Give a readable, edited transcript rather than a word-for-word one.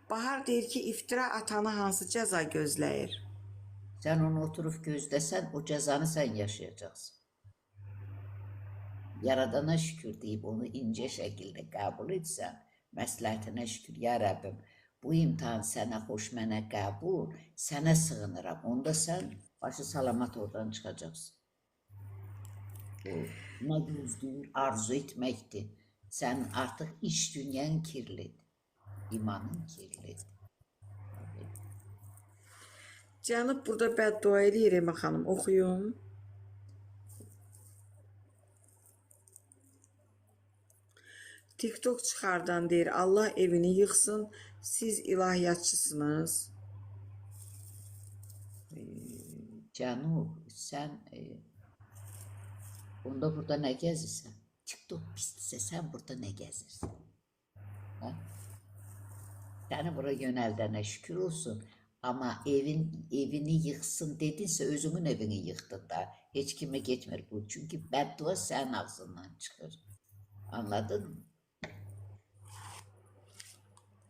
Bahar deyir ki, iftira atanı hansı cəza gözləyir? Sən onu oturub gözləsən, o cəzanı sən yaşayacaqsın. Yaradana şükür deyib onu incə şəkildə qəbul etsən, məsləhətinə şükür, ya Rəbbim, bu imtahan sənə xoş, mənə qəbul, sənə sığınıram. Onda sən başı salamat oradan çıxacaqsın. O, nə gözləyir, arzu etməkdir. Sən artıq iş dünyan kirlidir, imanın kirlidir. Cənab burada bəddua eləyir Emə xanım, oxuyum. TikTok çıxardan deyir, Allah evini yıxsın, siz ilahiyyatçısınız. Cənub, sən onda burada nə gəzirsən? TikTok pisdirsə, sən burada nə gəzirsən? Hə? Səni bura yönəldənə şükür olsun. Amma evini yıxsın dedinsə, özünün evini yıxdın da. Heç kimə getmir bu. Çünki bəddua sənin ağzından çıxır. Anladın mı?